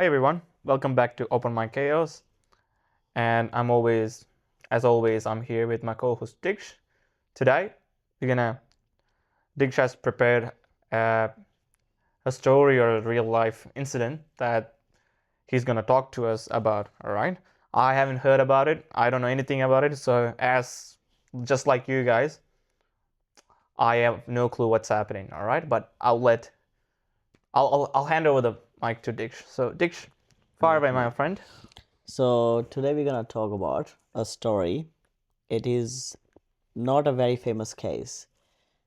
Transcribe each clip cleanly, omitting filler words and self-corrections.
Hi everyone, welcome back to Open My Chaos. And as always, I'm here with my co-host Diksh. Today, Diksh has prepared a story or a real life incident that he's gonna talk to us about. All right, I haven't heard about it. I don't know anything about it. So as just like you guys, I have no clue what's happening. All right, but I'll hand over the mic to Diksh. So Diksh, far away, my friend. So today we're gonna talk about a story. It is not a very famous case,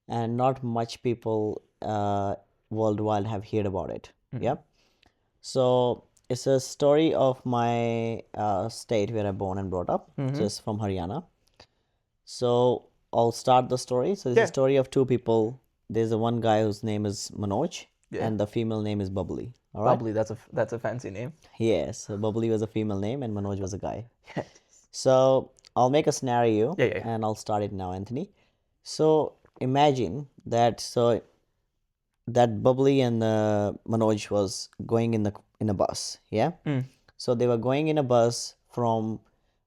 and not much people worldwide have heard about it. Yeah. So it's a story of my state where I born and brought up. So it's from Haryana. So I'll start the story. So it's Yeah. a story of two people. There's a one guy whose name is Manoj, Yeah. and the female name is Babli. All right. Bubbly, that's a fancy name. Yes, so Babli was a female name and Manoj was a guy. Yeah. So I'll make a scenario Yeah. and I'll start it now, Anthony. So imagine that Bubbly and Manoj was going in a bus, yeah. So they were going in a bus from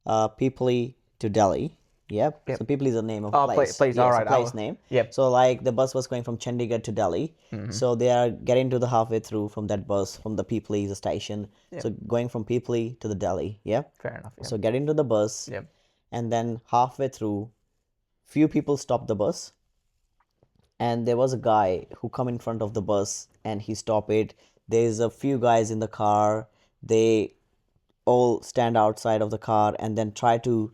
Pipli to Delhi. Yep. So Pipli is a name of place. Place. Yes, All a right. place name. Yep. So like the bus was going from Chandigarh to Delhi. So they are getting to the halfway through from that bus from the Pipli the station. So going from Pipli to the Delhi. Yeah. Fair enough. Yeah. So get into the bus. Yep. And then halfway through, few people stopped the bus, and there was a guy who come in front of the bus and he stopped it. There's a few guys in the car. They all stand outside of the car and then try to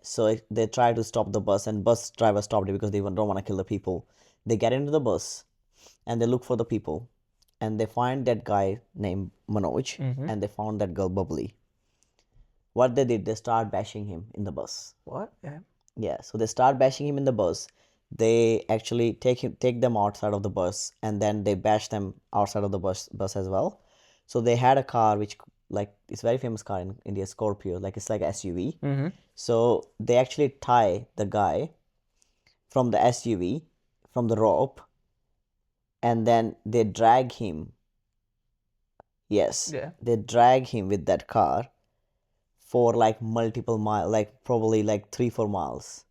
so they try to stop the bus, and bus driver stopped it because they don't want to kill the people. They get into the bus and they look for the people, and they find that guy named Manoj, and they found that girl Bubbly. What they did, they start bashing him in the bus. What? Yeah. Yeah, so they start bashing him in the bus. They actually take them outside of the bus, and then they bash them outside of the bus as well. So they had a car which, like, it's a very famous car in India, Scorpio, like it's like SUV. So they actually tie the guy from the SUV from the rope, and then they drag him. Yes, Yeah. they drag him with that car for like multiple miles, like probably like 3-4 miles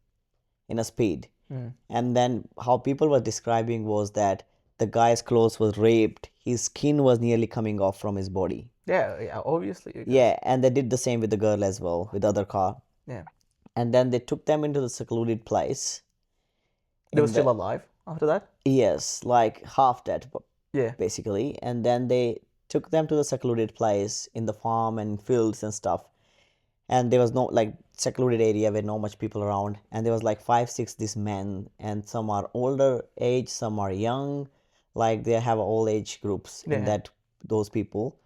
in a speed. And then how people were describing was that the guy's clothes was raped, his skin was nearly coming off from his body. Yeah. Yeah. Obviously. Yeah, and they did the same with the girl as well, with the other car. Yeah. And then they took them into the secluded place. They were still alive after that. Yes, like half dead, Yeah. basically. And then they took them to the secluded place in the farm and fields and stuff. And there was no like secluded area where no much people around, and there was like 5-6 these men, and some are older age, some are young, like they have all age groups in that those people.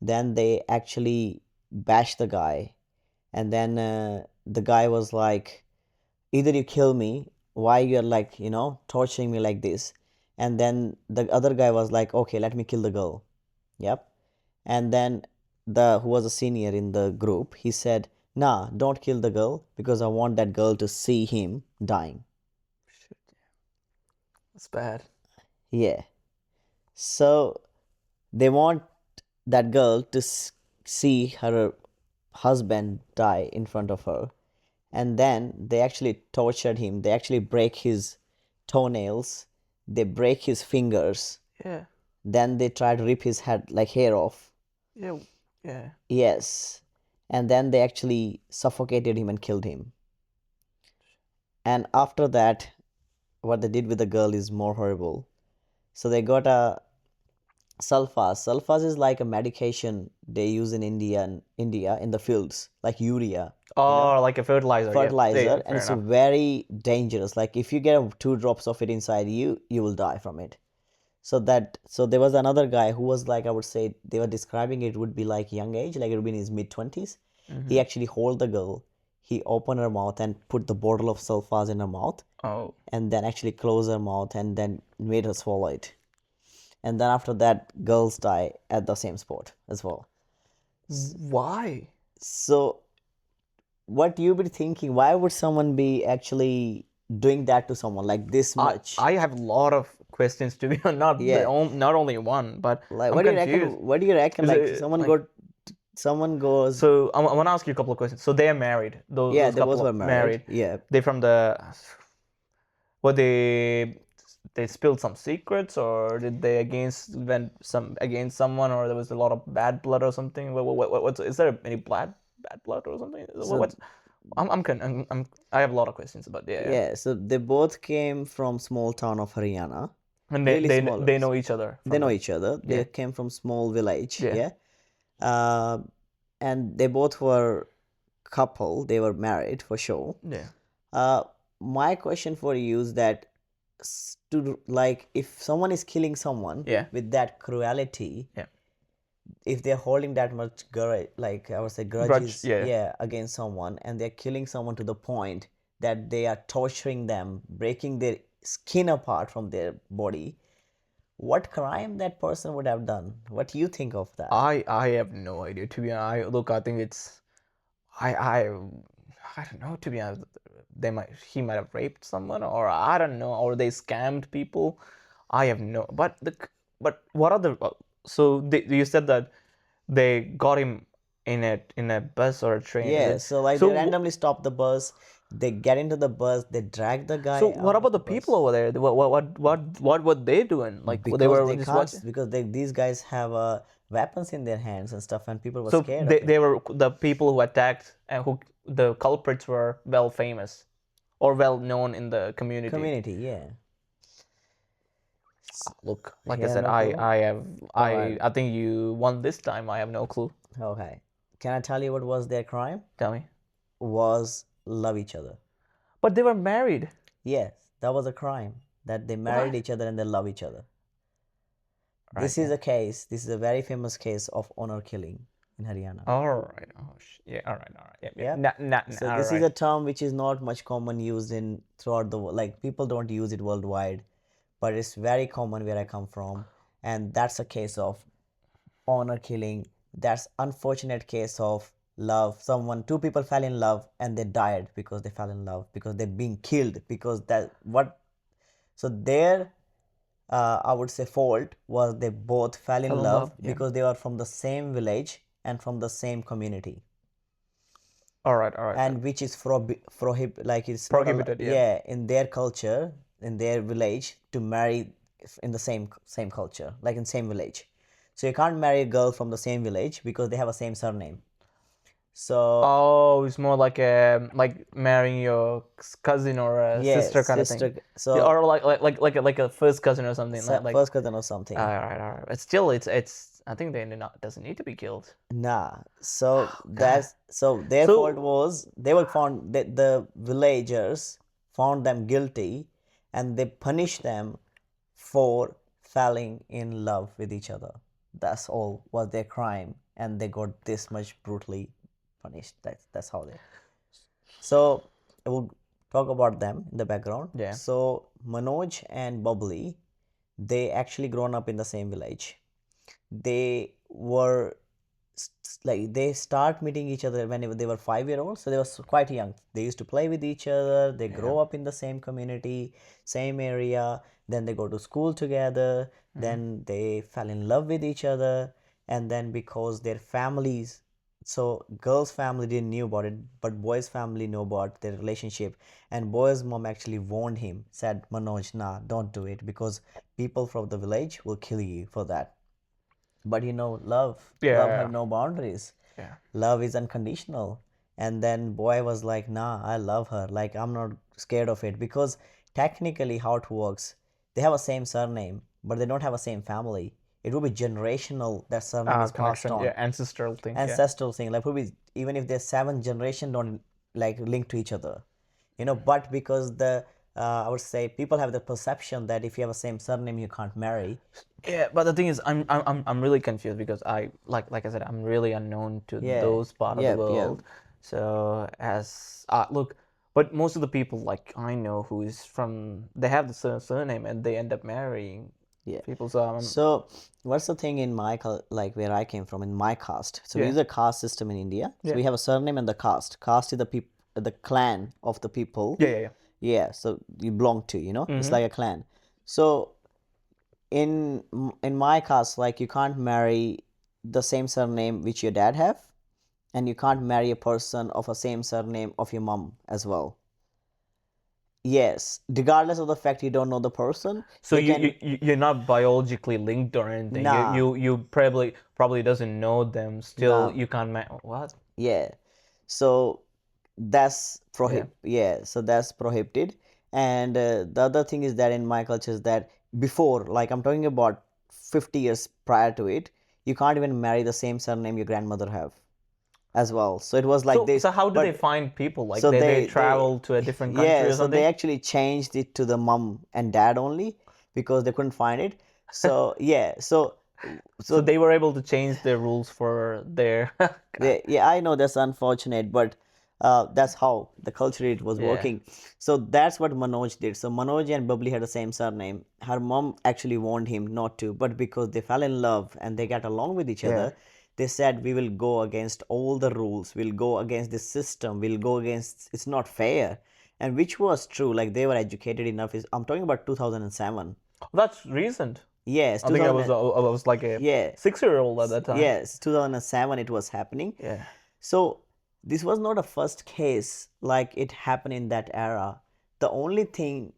Then they actually bashed the guy, and then the guy was like, either you kill me, why you're like torturing me like this. And then the other guy was like, okay, let me kill the girl. Yep. And then the who was a senior in the group, he said, nah, don't kill the girl because I want that girl to see him dying. Shit. That's bad. Yeah. So they want that girl to see her husband die in front of her. And then they actually tortured him. They actually break his toenails. They break his fingers. Yeah. Then they try to rip his head, like hair off. Yeah. Yeah. Yes. And then they actually suffocated him and killed him. And after that, what they did with the girl is more horrible. So they got a sulfas. Sulfas is like a medication they use in India in the fields, like urea. Oh, like a fertilizer. Fertilizer, Yeah. and it's very dangerous. Like if you get 2 drops of it inside you, you will die from it. So there was another guy who was like, I would say they were describing it would be like young age, like it would be in his mid-20s. He actually hold the girl, he opened her mouth and put the bottle of sulfas in her mouth, and then actually closed her mouth and then made her swallow it. And then after that, girls die at the same spot as well. Why? So what you be thinking, why would someone be actually doing that to someone like this much? I have a lot of questions to be not Yeah. not only one, but Like, I'm what do you reckon? confused. What do you reckon? Is Like, it like someone goes. so? I want to ask you a couple of questions. So they are married. Yeah, Those they both couple were of married. married. Yeah. They from the what they spilled some secrets, or did they against went some against someone, or there was a lot of bad blood or something? What's is there any bad blood or something? So What's I have a lot of questions about yeah, so they both came from small town of Haryana, and really small. they know each other They from know the each other. They yeah came from small village. yeah Yeah. Uh, and they both were couple. They were married for sure. yeah Uh, my question for you is that to like if someone is killing someone yeah with that cruelty, yeah if they're holding that much grudge, like I would say grudge grudges, yeah. yeah, against someone, and they're killing someone to the point that they are torturing them, breaking their skin apart from their body, what crime that person would have done? What do you think of that? I have no idea to be honest. I think it's I I I don't know to be honest. They might he might have raped someone, or I don't know, or they scammed people. I have no. But what are the so you said that they got him in a bus or a train, is Yeah, it? so like they So randomly stop the bus, they get into the bus, they drag the so guy what out of about the the people bus over there? What were they doing? Like they because were they just can't, watching. because these guys have weapons in their hands and stuff, and people were So scared of it. they were the people who attacked and who the culprits were well famous or well known in the community. Community, yeah. Look, like I Yeah, said, no clue. All right. I think you won this time. I have no clue. Okay. Can I tell you what was their crime? Tell me. Was love each other. But they were married. Yes, that was a crime. That they married What? each other and they love each other. Right. This is Yeah. a case. This is a very famous case of honor killing in Haryana. All right. Oh, yeah. All right. All right. Yeah. Yeah. Yeah. So All this is right. a term which is not much common used in throughout the world. Like people don't use it worldwide, but it's very common where I come from, and that's a case of honor killing. That's unfortunate case of love. Someone, two people fell in love and they died because they fell in love, because they're being killed, because that what. So their I would say fault was they both fell in Fell in love love. Yeah. because they were from the same village and from the same community, All right. All right. and which is like it's not a, Prohibited. Yeah. yeah, in their culture, in their village, to marry in the same culture, like in same village. So you can't marry a girl from the same village because they have a same surname. So Oh, it's more like marrying your cousin or a yeah, sister kind of thing. sister. Yeah, So or like a first cousin or something like. first cousin or something. All right. But still, it's. I think they not doesn't need to be killed. Nah. So Oh God. that's so their fault So was they were found that the villagers found them guilty, and they punished them for falling in love with each other. That's all was their crime, and they got this much brutally punished. That's how they. So I will talk about them in the background. yeah. So Manoj and Babli, they actually grown up in the same village. They were like they start meeting each other when they were 5 year olds, so they were quite young. They used to play with each other, they Yeah. grow up in the same community, same area, then they go to school together, then they fell in love with each other, and then because their families, so girl's family didn't knew about it, but boy's family know about their relationship, and boy's mom actually warned him, said, Manoj, nah, don't do it, because people from the village will kill you for that. But love have Yeah. no boundaries. Yeah. Love is unconditional. And then boy was like, nah, I love her, like I'm not scared of it, because technically how it works, they have a same surname but they don't have a same family. It will be generational, that surname is passed Connection. on, Yeah. Ancestral thing. Yeah. ancestral thing, like probably even if there's seven generation don't like link to each other, but because the I would say people have the perception that if you have a same surname you can't marry. Yeah, but the thing is, I'm really confused because like I said, I'm really unknown to Yeah, those part of the yep, yep. world. So as look, but most of the people like I know who is from, they have the surname and they end up marrying Yeah. people. So So what's the thing in my like where I came from in my caste? So we yeah, use a caste system in India. So yeah, we have a surname and the caste. Caste is the clan of the people. yeah, yeah, yeah. Yeah. So you belong to, it's Mm-hmm. like a clan. So in my caste, like you can't marry the same surname which your dad have, and you can't marry a person of a same surname of your mom as well. Yes, regardless of the fact you don't know the person, So they can. you're not biologically linked or anything. Nah, You probably doesn't know them. Still, nah. you can't what? Yeah, so that's Yeah. yeah, so that's prohibited. And the other thing is that in my culture is that before, like I'm talking about 50 years prior to it, you can't even marry the same surname your grandmother have as well. So it was like So this. so how do they But find people? Like so they they travel to a different country yeah, or so they something? actually changed it to the mom and dad only because they couldn't find it. So yeah, So so they were able to change their rules for their God. yeah, I know that's unfortunate, but that's how the culture it was Yeah. working. So that's what Manoj did. So Manoj and Babli had the same surname. Her mom actually warned him not to, but because they fell in love and they got along with each Yeah. other, they said we will go against all the rules. We'll go against the system. We'll go against. It's not fair, and which was true. Like they were educated enough. I'm talking about 2007. That's recent. Yes, I think 2000. I was like a Yeah, 6-year old at that time. yes, 2007 it was happening. Yeah. So this was not a first case like it happened in that era. The only thing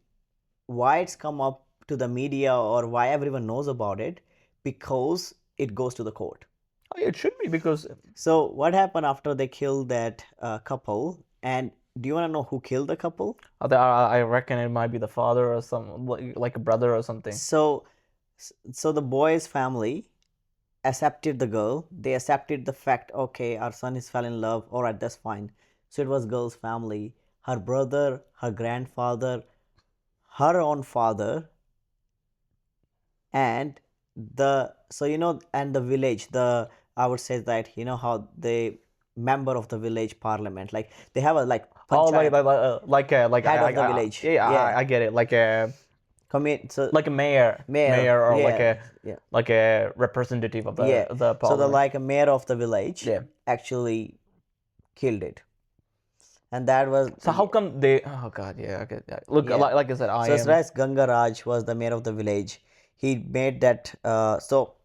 why it's come up to the media or why everyone knows about it, because it goes to the court. Oh, yeah, it should be because So what happened after they killed that couple? And do you want to know who killed the couple? I reckon it might be the father or some like a brother or something. So so the boy's family accepted the girl. They accepted the fact, okay, our son is fell in love. All right, that's fine. So it was girl's family, her brother, her grandfather, her own father, and the so and the village. The I would say that how the member of the village parliament, like they have a like Oh, panchayat, like head of the I village. yeah, Yeah, I get it. so Like a mayor, mayor. or Yeah, yeah, like a representative of yeah. the So the parliament. like a mayor of the village Yeah. actually killed it, and that was So how come they? Oh God, yeah. Okay. Yeah. Look, yeah. like I said, I So am. Sraj Gangaraj was the mayor of the village. He made that. So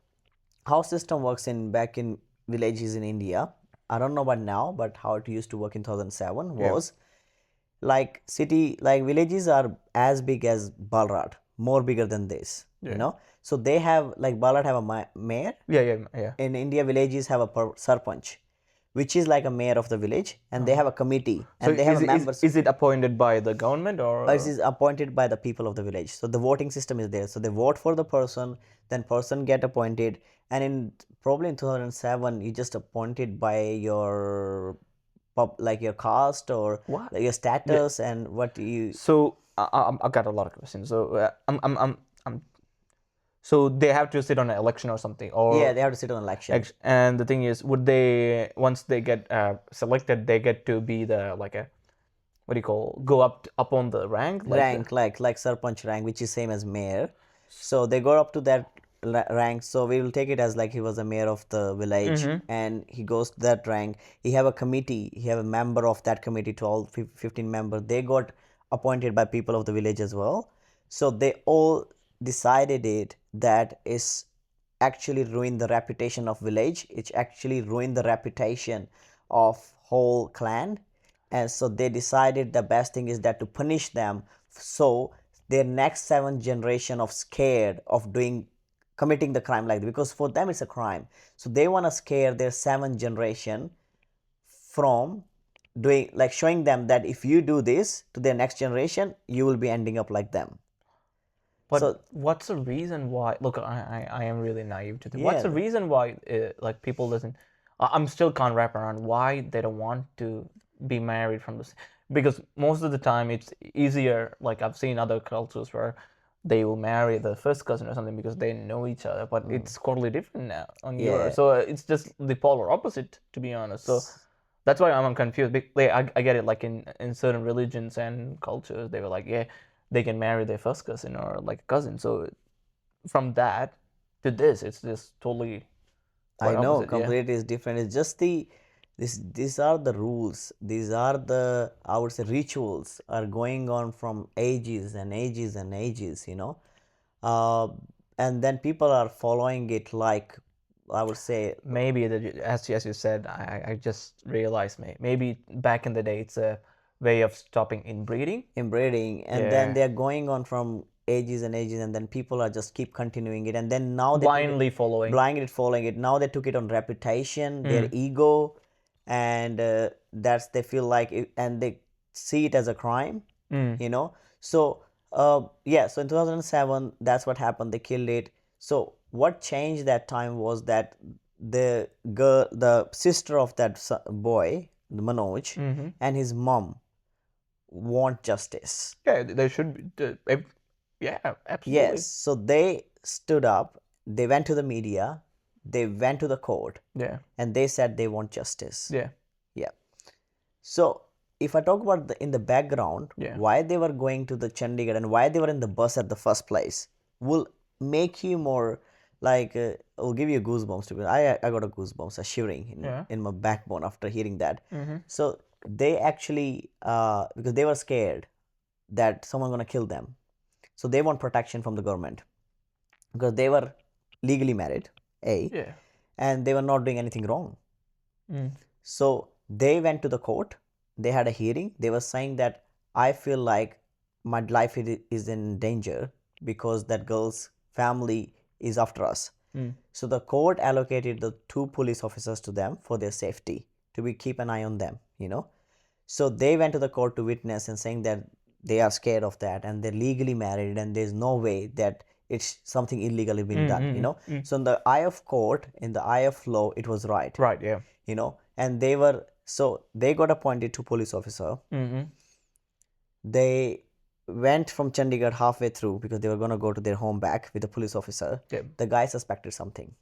how system works in back in villages in India. I don't know about now, but how it used to work in 2007 Yeah. was like villages are as big as Balrad, more bigger than this. Yeah. So they have like Balrad have a mayor. Yeah. Yeah. Yeah. In India, villages have a sarpanch, which is like a mayor of the village, and they have a committee So and they have a members. is it appointed by the government It or? is appointed by the people of the village. So the voting system is there. So they vote for the person, then person get appointed, and in probably in 2007, you just appointed by your like your caste or What? like your Yeah. status and what you. So I got a lot of questions. So I'm so they have to sit on an election or something, Yeah, or they have to sit on election. and the thing is, would they once they get selected, they get to be the like a what do you call go up on the rank like the. Rank like sarpanch rank, which is same as mayor. So they go up to that rank. So we will take it as like he was a mayor of the village, Mm-hmm. and he goes to that rank. He have a committee. He have a member of that committee. To all 15 members, they got appointed by people of the village as well. So they all decided it that is actually ruined the reputation of village. It actually ruined the reputation of whole clan, and so they decided the best thing is that to punish them, so their next 7 generation of scared of doing committing the crime like that, because for them it's a crime. So they want to scare their 7 generation from doing, like showing them that if you do this to their next generation, you will be ending up like them. But So what's the reason why? Look, I am really naive to think. What's the yeah, reason why like people doesn't? I'm still can't wrap around why they don't want to be married from this. Because most of the time it's easier. Like I've seen other cultures where they will marry the first cousin or something because they know each other. But it's totally different now on yours. yeah. So it's just the polar opposite, to be honest. So that's why I'm confused. Like, I get it. Like in certain religions and cultures, they were like, yeah, they can marry their first cousin or like a cousin. So from that to this, it's just totally I quite know opposite. Yeah. completely is different. It's just these are the rules. These are the, I would say, rituals are going on from ages and ages and ages. Uh, and then people are following it like, I would say, Maybe as you said, I just realized maybe back in the day it's a way of stopping inbreeding. inbreeding, and then Yeah. they're going on from ages and ages, and then people are just keep continuing it, and then now they Blindly following. blindly following it. Now they took it on reputation, their ego, and that's they feel like it, and they see it as a crime, you know. So yeah, so in 2007, that's what happened. They killed it. So what changed that time was that the girl, the sister of that boy, Manoj, and his mom want justice. Yeah, they should be. Yeah, absolutely. Yes, so they stood up, they went to the media, they went to the court, Yeah, and they said they want justice. yeah, Yeah. So if I talk about in the background, yeah. why they were going to the Chandigarh and why they were in the bus at the first place will make you more like will give you goosebumps. To I got a goosebumps, a shivering in my backbone after hearing that. So they actually because they were scared that someone gonna kill them, so they want protection from the government because they were legally married, Yeah. and they were not doing anything wrong. So they went to the court. They had a hearing. They were saying that I feel like my life is in danger because that girl's family is after us. So the court allocated the 2 police officers to them for their safety, to be keep an eye on them, you know. So they went to the court to witness and saying that they are scared of that and they're legally married and there's no way that it's something illegally being done, you know. So in the eye of court, in the eye of law, it was right. Right. Yeah. You know, and they were, so they got appointed to police officer. They went from Chandigarh halfway through because they were going to go to their home back with the police officer. Yeah. The guy suspected something.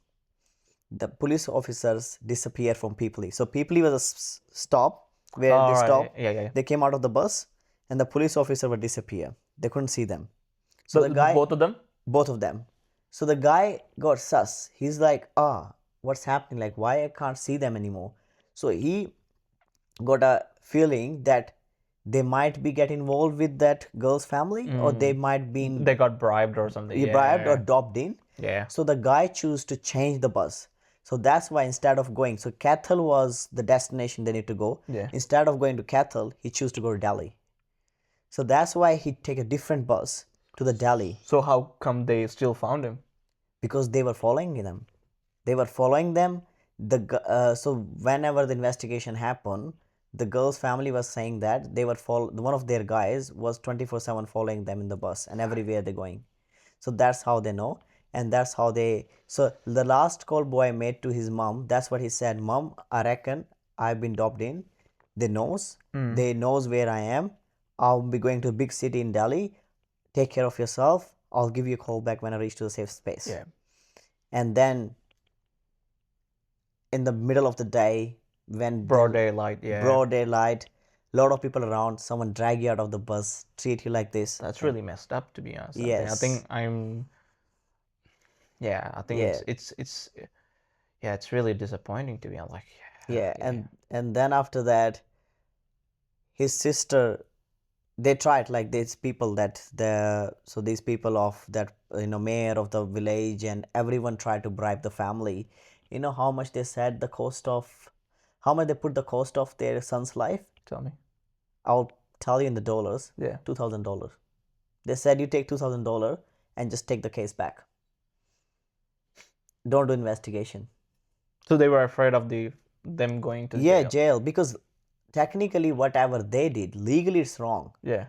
The police officers disappeared from Pipli. So Pipli was a stop where they stopped. Yeah. They came out of the bus and the police officer would disappear. They couldn't see them. So the guy, both of them. Both of them. So the guy got sus. He's like, what's happening? Like, why I can't see them anymore? So he got a feeling that they might be get involved with that girl's family, or they might be They got bribed or something. bribed or dobbed in. Yeah. So the guy chose to change the bus. So that's why instead of going, so Cathal was the destination they need to go. Yeah. Instead of going to Cathal, he chose to go to Delhi. So that's why he take a different bus to the Delhi. So how come they still found him? Because they were following them. They were following them. So whenever the investigation happened, the girl's family was saying that they were one of their guys was 24/7 following them in the bus and everywhere they're going. So that's how they know, and that's how they. So the last call boy made to his mom, that's what he said. Mom, I reckon I've been dobbed in. They knows. They knows where I am. I'll be going to a big city in Delhi. Take care of yourself. I'll give you a call back when I reach to a safe space. Yeah. And then in the middle of the day, when broad daylight, a lot of people around, someone drag you out of the bus, treat you like this. That's really messed up, to be honest. Yes. I think it's really disappointing to be honest. Like, yeah. And then after that, his sister, they tried like these people these people of that, mayor of the village and everyone tried to bribe the family. You know how much they said how much they put the cost of their son's life? Tell me. I'll tell you in the dollars. Yeah. $2,000. They said you take $2,000 and just take the case back. Don't do investigation. So they were afraid of them going to jail, because technically whatever they did legally it's wrong. Yeah.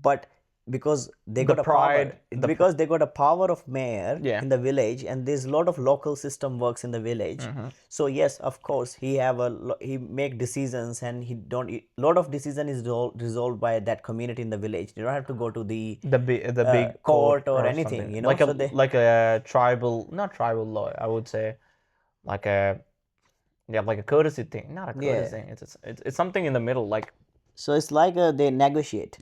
But because they got they got a power of mayor in the village, and there's a lot of local system works in the village. So yes, of course he make decisions, and lot of decision is resolved by that community in the village. They don't have to go to the big court or anything, you know, like a tribal, not tribal law, I would say, like a like a courtesy thing, not a courtesy thing. It's something in the middle, like. So it's like they negotiate.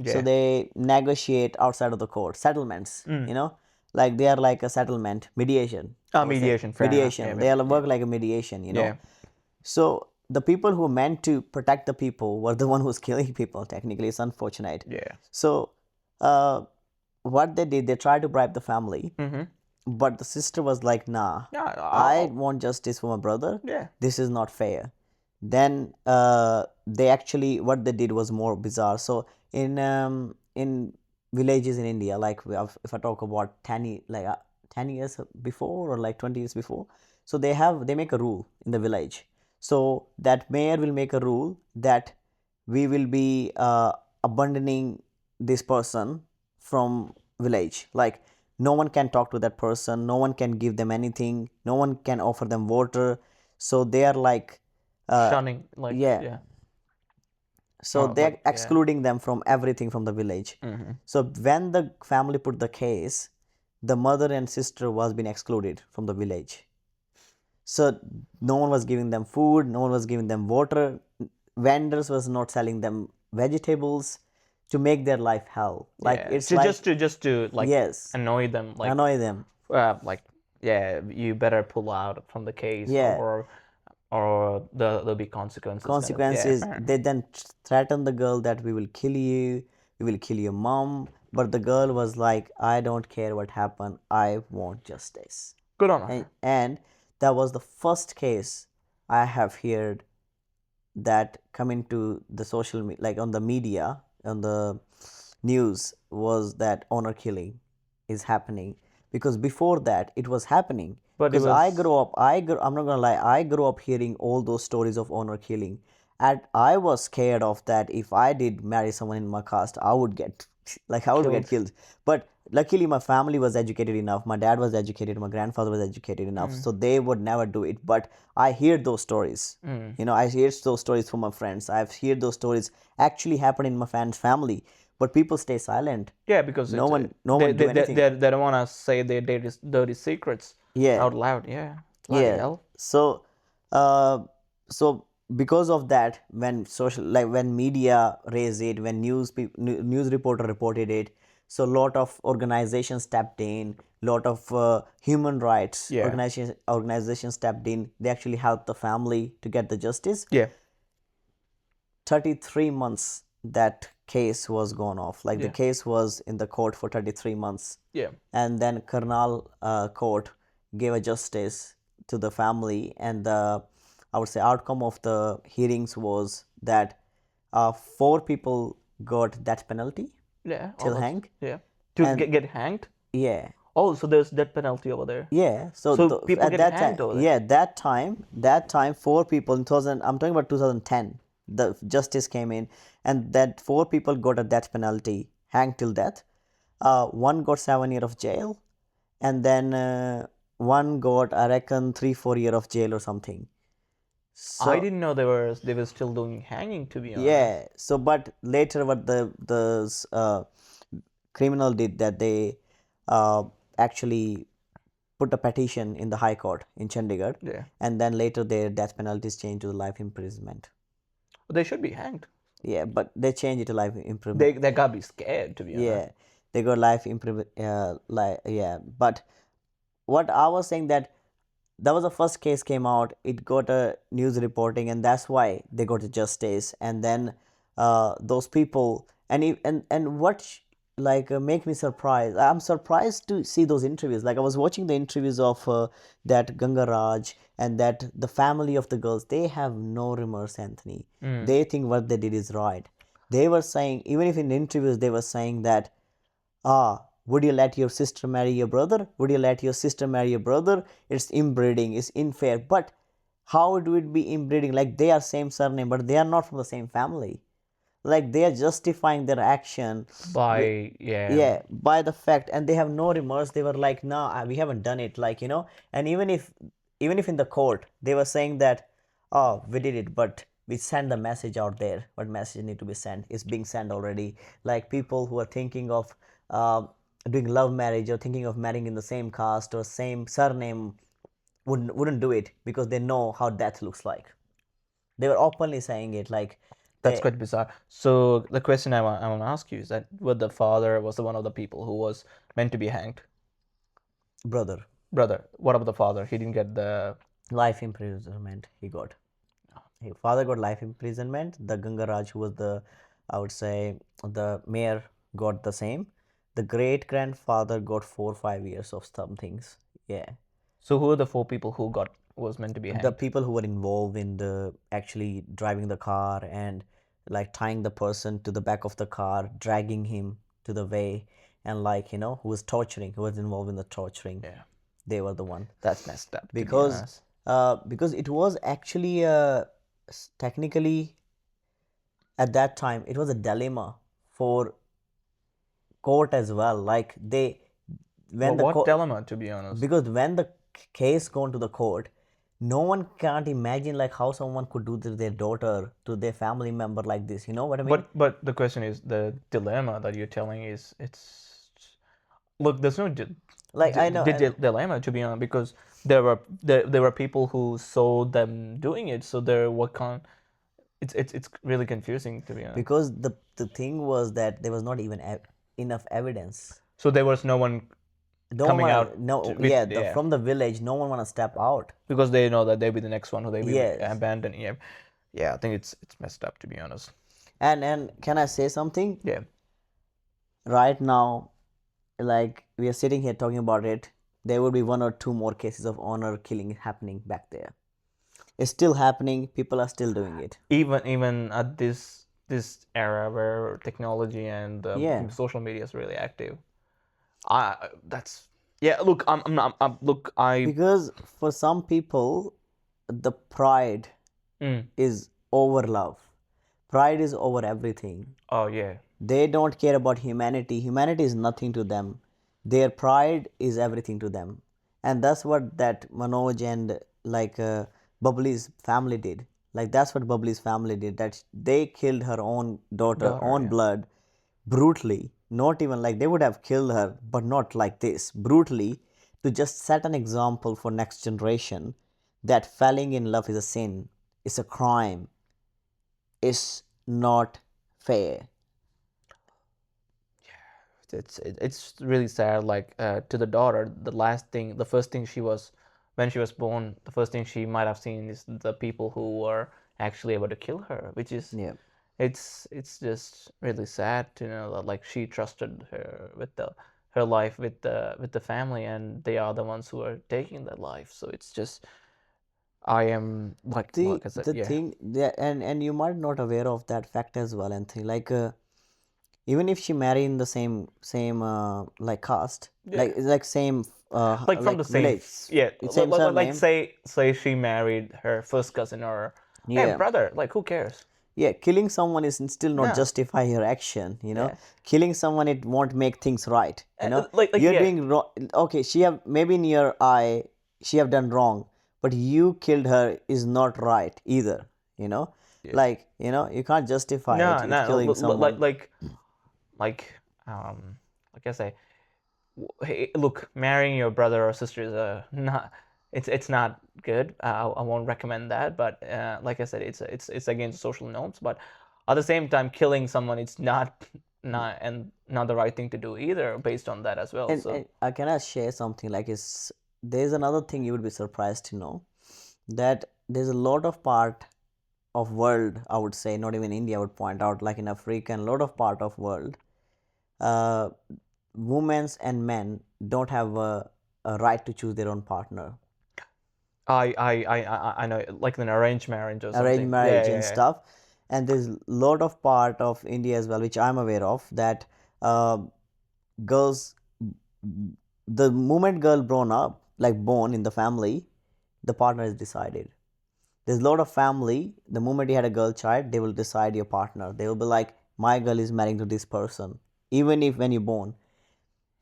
So they negotiate outside of the court, settlements, you know, like they are like a settlement, mediation. Mediation. Mediation. They all work like a mediation, you know. Yeah. So the people who meant to protect the people were the one who's killing people. Technically, it's unfortunate. Yeah. So what they did, they tried to bribe the family. but the sister was like, nah, Yeah, I want justice for my brother. yeah. This is not fair. Then they actually, what they did was more bizarre. So in villages in India, like if I talk about 10 years before or like 20 years before, so they make a rule in the village. So that mayor will make a rule that we will be abandoning this person from village. Like no one can talk to that person, no one can give them anything, no one can offer them water. So they are like Shunning, like, yeah, yeah. so Oh, they're like, yeah. excluding them from everything from the village. So when the family put the case, the mother and sister was being excluded from the village. So no one was giving them food, no one was giving them water, vendors was not selling them vegetables to make their life hell. Like Yeah, it's like, just to like yes, annoy them, annoy them. like, yeah, you better pull out from the case, Yeah, or there'll be consequences, kind of. Yeah, consequences, fair they enough. then threaten the girl that we will kill you, we will kill your mom. But the girl was like, I don't care what happened, I want justice. Good on and, her. and that was the first case I have heard that come into the social like on the media, on the news, was that honor killing is happening. Because before that it was happening. But it Because was I'm not gonna lie, I grew up hearing all those stories of honor killing, and I was scared of that. If I did marry someone in my caste, I would get like I would get killed. killed. But luckily my family was educated enough, my dad was educated, my grandfather was educated enough, so they would never do it. But I hear those stories. I hear those stories from my friends. I've heard those stories actually happen in my family, but people stay silent. Yeah, because No it's one, no one do anything. they don't want to say their dirty secrets Yeah, out loud. Yeah, bloody yeah. hell. So, uh, so because of that, when social, like when media raised it, when news reporter reported it, so lot of organizations stepped in, lot of human rights Yeah, organizations stepped in. They actually helped the family to get the justice. yeah, 33 months that case was gone off. Like the yeah, case was in the court for 33 months. yeah. And then Karnal court gave a justice to the family. And the, I would say, outcome of the hearings was that four people got death penalty Yeah. Oh, till that's hang. yeah. To And get hanged. yeah, Oh, so there's death penalty over there. yeah. So So people at get that time, hanged over there. yeah, that time, four people in 2000. I'm talking about 2010. The justice came in, and that four people got a death penalty, hanged till death. One got 7 years of jail, and then one got, I reckon, 3 4 years of jail or something. I So didn't know they were still doing hanging. To be honest. yeah. So but later, what the criminal did, that they uh, actually put a petition in the High Court in Chandigarh, Yeah. and then later their death penalties changed to life imprisonment. They should be hanged. Yeah, but they changed it to life imprisonment. They gotta be scared. To be honest. Yeah, they got life imprisonment. Yeah, but what I was saying, that was the first case came out. It got a news reporting, and that's why they got a justice. And then those people, and what like make me surprised. I'm surprised to see those interviews. Like I was watching the interviews of that Ganga Raj and that the family of the girls. They have no remorse, Anthony. They think what they did is right. They were saying, even if in interviews they were saying that, would you let your sister marry your brother? Would you let your sister marry your brother? It's inbreeding, it's unfair. But how do it be inbreeding? Like they are same surname, but they are not from the same family. Like they are justifying their action with, By yeah. yeah, by the fact, and they have no remorse. They were like, no, we haven't done it. Like, and even if in the court they were saying that, oh, we did it, but we send the message out there. What message need to be sent is being sent already. Like people who are thinking of uh, doing love marriage or thinking of marrying in the same caste or same surname wouldn't do it because they know how death looks like. They were openly saying it, like That's they quite bizarre. So the question I want to ask you is that whether the father was the one of the people who was meant to be hanged. brother, Brother, what about the father? He didn't get the. life imprisonment he got. His father got life imprisonment. The Gangaraj, who was the, I would say, the mayor, got the same. The great grandfather got 4 or 5 years of some things. Yeah. So who are the four people who got was meant to be The hanged? people who were involved in the actually driving the car and like tying the person to the back of the car, dragging him to the way, and like who was torturing, who was involved in the torturing. Yeah, They were the one that's messed up to be because honest. because it was actually technically at that time it was a dilemma for court as well. Like they Well, when the what court dilemma to be honest? because when the case gone to the court, no one can't imagine like how someone could do to their daughter, to their family member like this. You know what I mean? But the question is the dilemma that you're telling is it's look. There's no Like I know, and dilemma to be honest because there were people who saw them doing it. So there what can it's really confusing to be honest. because the thing was that there was not even enough evidence. So there was no one No one coming wanna out no with yeah yeah from the village. No one wanna step out. because they know that they'll be the next one who they will be Yes, abandoned. Yeah, yeah. I think it's messed up to be honest. and can I say something? Yeah. Right now, like we are sitting here talking about it, there will be 1 or 2 more cases of honor killing happening back there. It's still happening. People are still doing it. Even at this era where technology and Yeah, social media is really active. I that's yeah. Look, I'm not. Look, I because for some people, the pride mm, is over love. Pride is over everything. oh yeah, They don't care about humanity. Humanity is nothing to them. Their pride is everything to them. And that's what that Manoj and like Bubbly's family did. Like that's what Bubbly's family did. That they killed her own daughter, daughter. own Yeah, blood, brutally. Not even like they would have killed her, but not like this, brutally, to just set an example for next generation that falling in love is a sin, it's a crime, is not fair. it's really sad. Like to the daughter, the first thing she was when she was born, the first thing she might have seen is the people who were actually able to kill her, which is Yeah. it's just really sad to know that like she trusted her with the her life with the family and they are the ones who are taking that life. So it's just I am like I said, The yeah, thing that and you might not aware of that fact as well and thing like even if she marry in the same like caste yeah, like same like from the like same village, yeah, same like surname. say she married her first cousin or hey Yeah, brother, like who cares? yeah, killing someone is still not No, justify your action. yeah, Killing someone, it won't make things right. like You're yeah, doing wrong. Okay, she have maybe in your eye she have done wrong, but you killed her is not right either. yeah, You can't justify it no, with no, killing someone. like like I say, hey, look, marrying your brother or sister is not it's not good. I won't recommend that. But like I said, it's against social norms. But at the same time, killing someone it's not the right thing to do either, based on that as well. And So I cannot share something like is there's another thing you would be surprised to know that there's a lot of part of world, I would say, not even India, I would point out, like in Africa and a lot of part of world, uh, women and men don't have a right to choose their own partner. I know, like an arranged marriage or Arranged something. Yeah, marriage and yeah, stuff. And there's a lot of part of India as well, which I'm aware of, that uh, girls, the moment girl grown up, like born in the family, the partner is decided. There's a lot of family, the moment you had a girl child, they will decide your partner. They will be like, my girl is marrying to this person. Even if when you're born,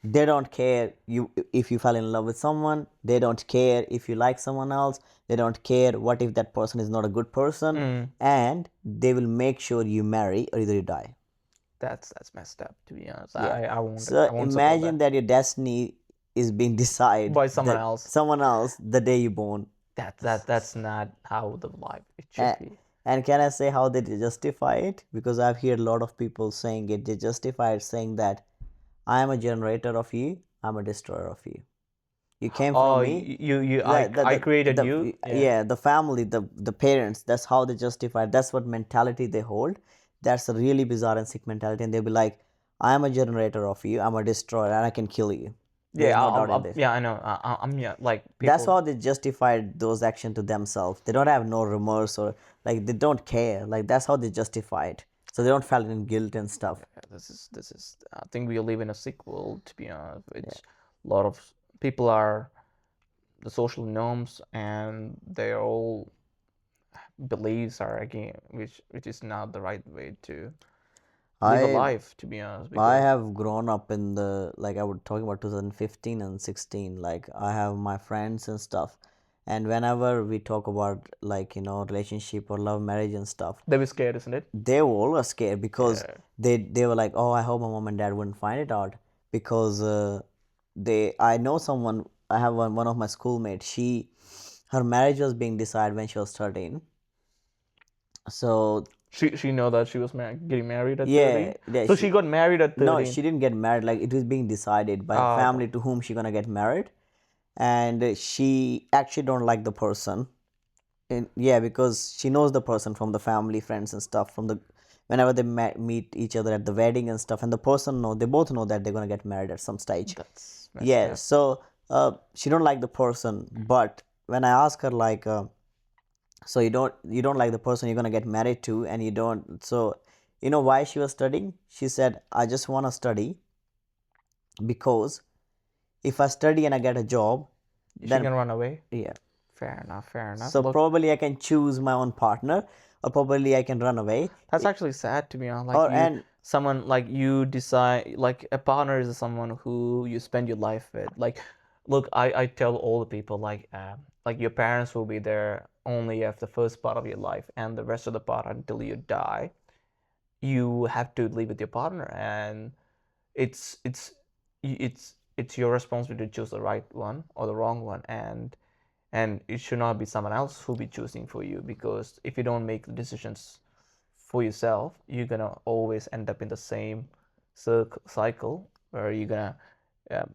they don't care you if you fell in love with someone, they don't care if you like someone else, they don't care what if that person is not a good person, yeah. Mm, and they will make sure you marry or either you die. that's messed up to be honest. Yeah. I So won't support imagine that that your destiny is being decided by someone that else. someone else the day you born. That's not how the life it should A- be. And can I say how they justify it? Because I've heard a lot of people saying it. They justify it saying that I am a generator of you, I'm a destroyer of you. You came Oh, from me. I created you. Yeah, Yeah, the family, the parents. That's how they justify it. That's what mentality they hold. That's a really bizarre and sick mentality. And they'll be like, I am a generator of you, I'm a destroyer, and I can kill you. There's Yeah, no doubt in this. yeah, I know. I'm yeah, like That's people. how they justified those actions to themselves. They don't have no remorse, or like they don't care. Like that's how they justify it. So they don't feel in guilt and stuff. Yeah, this is. I think we live in a sick world, to be honest. Yeah. Which a lot of people are the social norms, and their all beliefs are again, which is not the right way to live a I life, to be honest. I Because have grown up in the, like I was talking about 2015 and 16. Like I have my friends and stuff, and whenever we talk about like relationship or love marriage and stuff, they were scared, isn't it? they were always scared because Yeah. they were like, oh, I hope my mom and dad wouldn't find it out because I know someone. I have one of my schoolmates. Her marriage was being decided when she was 13. So She know that she was getting married at yeah, 13. yeah. So she got married at No, 13. she didn't get married. Like it was being decided by her Ah, okay. family to whom she gonna get married, and she actually don't like the person. And yeah, because she knows the person from the family, friends, and stuff. From the whenever they meet each other at the wedding and stuff, and the person know they both know that they're gonna get married at some stage. That's messed Yeah, up. so she don't like the person, but when I ask her like, so you don't like the person you're gonna get married to, and you don't, so you know why she was studying? She said, I just wanna study because if I study and I get a job, She then can run away. yeah, Fair enough. Fair enough. so Look, probably I can choose my own partner, or probably I can run away. that's actually sad to be honest. Like Or you, and someone like you decide, like a partner is someone who you spend your life with. Like, look, I tell all the people like your parents will be there only after the first part of your life, and the rest of the part until you die. You have to live with your partner, and it's your responsibility to choose the right one or the wrong one, and it should not be someone else who be choosing for you, because if you don't make the decisions for yourself, you're gonna always end up in the same cycle where you're gonna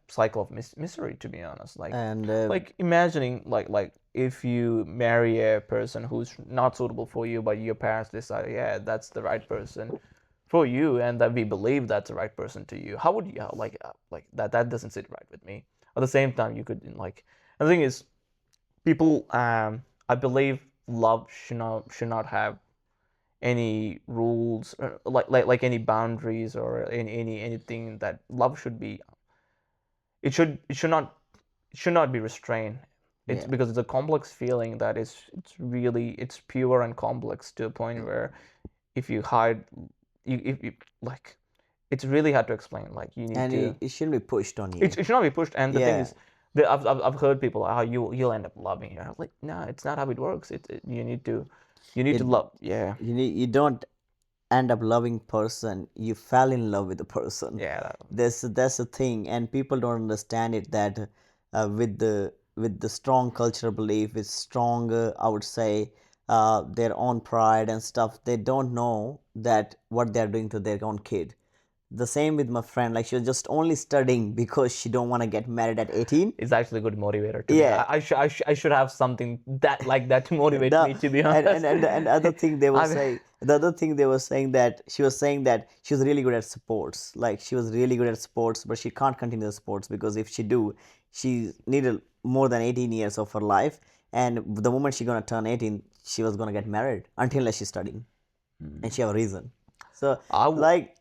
cycle of misery, to be honest. and Like imagining like if you marry a person who's not suitable for you, but your parents decide, yeah, that's the right person for you, and that we believe that's the right person to you, how would you like that doesn't sit right with me. At the same time, you could like, and the thing is, people I believe love should not have any rules, like any boundaries, or anything. That love should be, it should not be restrained. It's yeah, because it's a complex feeling that is, it's pure and complex to a point where if you hide, if you like, it's really hard to explain. Like you need and to, it shouldn't be pushed on it you. should not be pushed. And the thing Yeah, is, I've heard people, you'll end up loving her. Like, no, it's not how it works. You need to it love. Yeah, you don't end up loving person, you fell in love with the person. yeah, That's the thing, and people don't understand it, that with the strong cultural belief, with strong I would say their own pride and stuff, they don't know that what they're doing to their own kid. The same with my friend, like she was just only studying because she don't want to get married at 18. it's actually a good motivator to me. Yeah, I should have something that like that to motivate the me, to be and honest. and the other thing they were I saying, the other thing they were saying, that she was saying that she was really good at sports, like she was really good at sports, but she can't continue the sports because if she do, she needed more than 18 years of her life, and the moment she gonna turn 18, she was gonna get married until she's studying, and she have a reason. So I w- like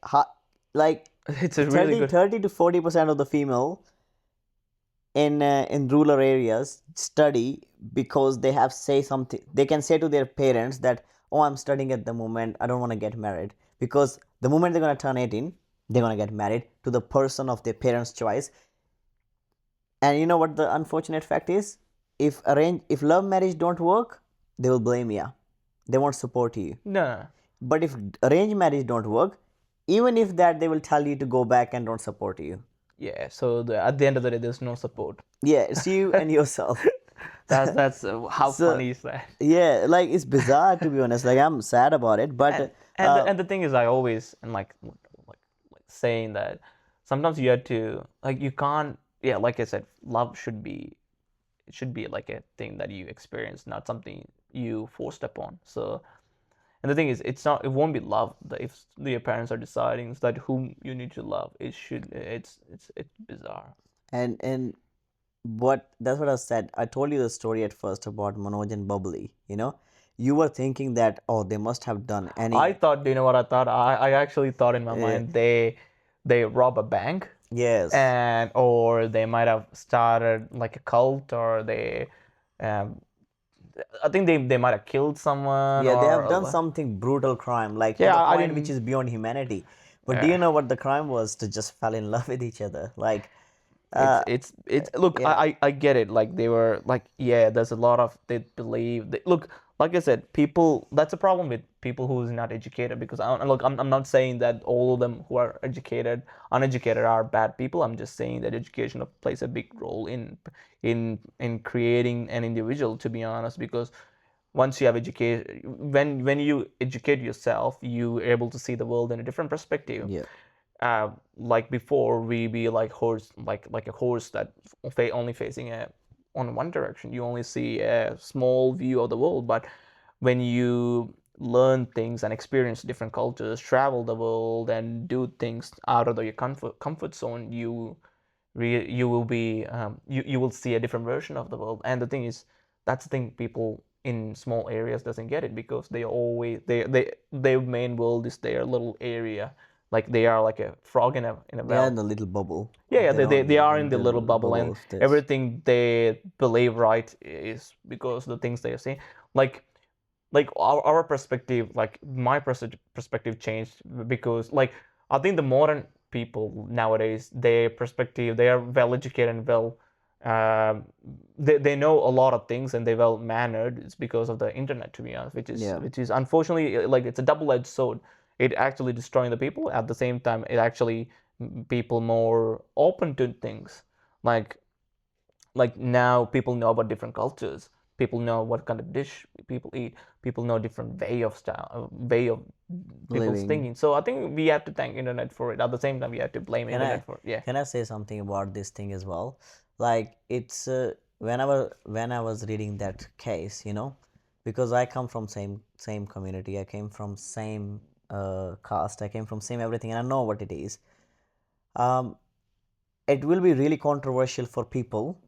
like it's a really 30 good. 30 to 40% of the female in rural areas study because they have say something, they can say to their parents that, oh, I'm studying at the moment, I don't want to get married, because the moment they're going to turn 18, they're going to get married to the person of their parents choice. And you know what the unfortunate fact is? If love marriage don't work, they will blame you, they won't support you. No, But if arranged marriage don't work, even if that, they will tell you to go back and don't support you. yeah. So at the end of the day, there's no support. Yeah, it's you and yourself. That's how So funny is that? yeah, like it's bizarre to be honest. Like I'm sad about it, and but and the, and the thing is, I always, and like saying that sometimes you have to, like, you can't, yeah, like I said, love should be like a thing that you experience, not something you forced upon. So, And the thing is, it won't be love if your parents are deciding that whom you need to love. It's bizarre. And what that's what I said. I told you the story at first about Manoj and Bubbly. You were thinking that, oh, they must have done I any. thought, do you know what I thought? I actually thought in my Uh, mind they rob a bank, yes. and or they might have started like a cult, or they um, I think they might have killed someone, Yeah, they have done or something brutal crime, like to yeah, the I point which didn't. is beyond humanity. But do Uh, you know what the crime was? To just fall in love with each other. Like, it's look, yeah, I get it, like they were like, yeah, there's a lot of they believe look, like I said, people, that's a problem with people who's not educated, because look, I'm not saying that all of them who are uneducated are bad people. I'm just saying that education plays a big role in creating an individual, to be honest, because once you have educate when you educate yourself, you're able to see the world in a different perspective. yeah, Like before, we be like horse, like a horse that only facing on one direction. You only see a small view of the world. But when you learn things and experience different cultures, travel the world, and do things out of your comfort zone, you will be you will see a different version of the world. And the thing is, that's the thing, people in small areas doesn't get it, because they always their main world is their little area, like they are like a frog in a they are in well. the little bubble Yeah, of yeah, their they own, are in the their little bubble, and bubbles. This, everything they believe right is because the things they are seeing. like our perspective, like my perspective changed, because like I think the modern people nowadays, their perspective, they are well educated and well, um, they know a lot of things, and they're well mannered. It's because of the internet, to be honest, yeah. which is unfortunately, like, it's a double-edged sword. It actually destroying the people. At the same time, it actually people more open to things, like now people know about different cultures, people know what kind of dish people eat, people know different way of people's Living. thinking. So I think we have to thank internet for it. At the same time, we have to blame Can I internet for it. Yeah. can I say something about this thing as well? Like, it's when I was reading that case, because I come from same community, I came from same caste, I came from same everything, and I know what it is. Um, it will be really controversial for people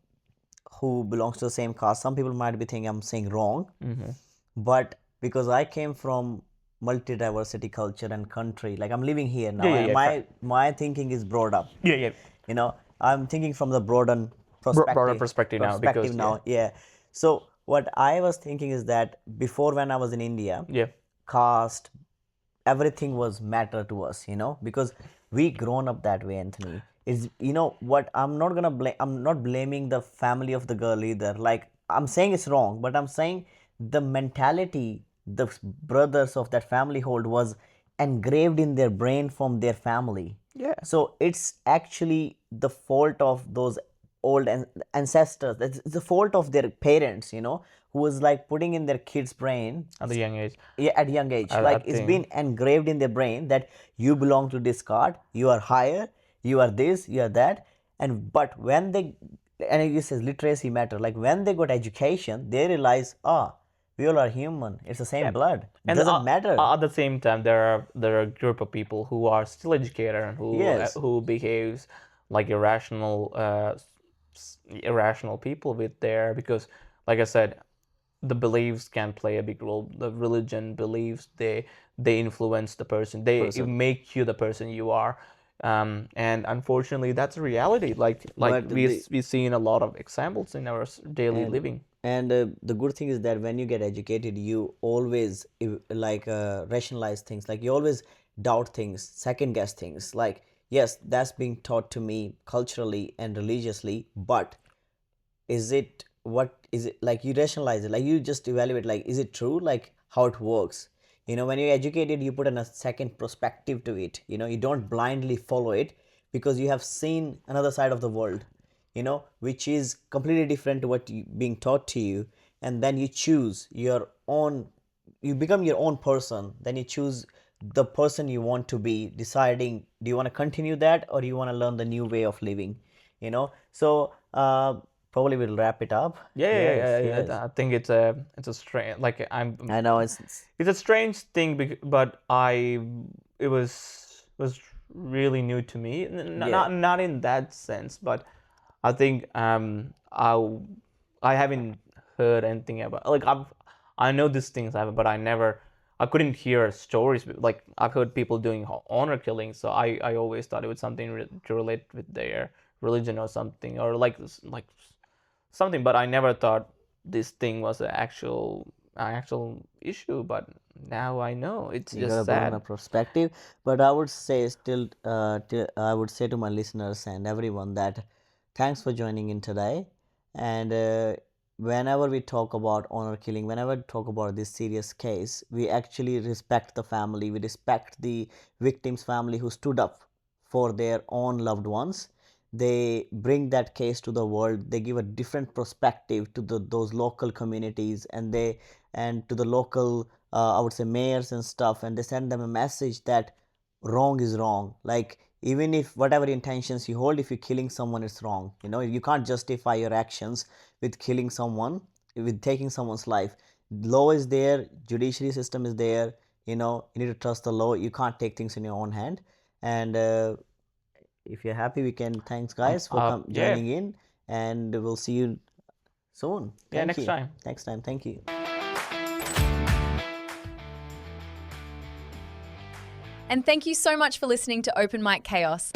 who belongs to the same caste. Some people might be thinking I'm saying wrong, Mm-hmm. but because I came from multi-diversity culture and country, like I'm living here Yeah, now, yeah, and yeah. my thinking is broad up. Yeah, yeah. I'm thinking from the broaden Broader perspective perspective now, perspective because yeah, now. Yeah. So what I was thinking is that before, when I was in India, yeah, caste, everything was matter to us, because we grown up that way, Anthony. It's, what, I'm not blaming the family of the girl either. Like, I'm saying it's wrong, but I'm saying the mentality the brothers of that family hold was engraved in their brain from their family. yeah. So it's actually the fault of those old ancestors. It's the fault of their parents, who was like putting in their kids' brain, At the young age, yeah, at young age, I like it's think. been engraved in their brain that you belong to this card, you are higher, you are this, you are that. And but when they, and it says literacy matter, like when they got education, they realize, we all are human, it's the same Yeah, blood, it and doesn't matter. at the same time, there are a group of people who are still educated, and Yes. who behaves like irrational people with their, because, like I said, the beliefs can play a big role. The religion beliefs, they influence the person. They Person. make you the person you are. And unfortunately, that's a reality. Like But we've seen a lot of examples in our daily and living. the good thing is that when you get educated, you always like rationalize things, like you always doubt things, second guess things. Like, yes, that's being taught to me culturally and religiously, but is it, what is it, like you rationalize it, like you just evaluate, like, is it true, like how it works. When you're educated, you put in a second perspective to it. You don't blindly follow it, because you have seen another side of the world, which is completely different to what being taught to you. And then you choose your own, you become your own person, then you choose the person you want to be, deciding, do you want to continue that, or do you want to learn the new way of living. So probably we'll wrap it up. Yeah. Yes, yes. I think it's a strange, like I know it's a strange thing, but it was really new to me. yeah. Not in that sense, but I think I haven't heard anything about, like, I know these things happen, but I couldn't hear stories. Like, I've heard people doing honor killings, so I always thought it was something to relate with their religion or something, or like something. But I never thought this thing was an actual issue. But now I know it's You got just a bit of a sad. perspective, but I would say still, I would say to my listeners and everyone that thanks for joining in today. And whenever we talk about honor killing, whenever we talk about this serious case, we actually respect the family. We respect the victim's family who stood up for their own loved ones. They bring that case to the world. They give a different perspective to those local communities, and to the local, I would say, mayors and stuff, and they send them a message that wrong is wrong. Like, even if whatever intentions you hold, if you're killing someone, it's wrong. You can't justify your actions with killing someone, with taking someone's life. Law is there, judiciary system is there. You need to trust the law. You can't take things in your own hand. And if you're happy, we can thanks guys for Yeah, joining in, and we'll see you soon. yeah. Thank Next you. time. Next time. Thank you. And thank you so much for listening to Open Mic Chaos.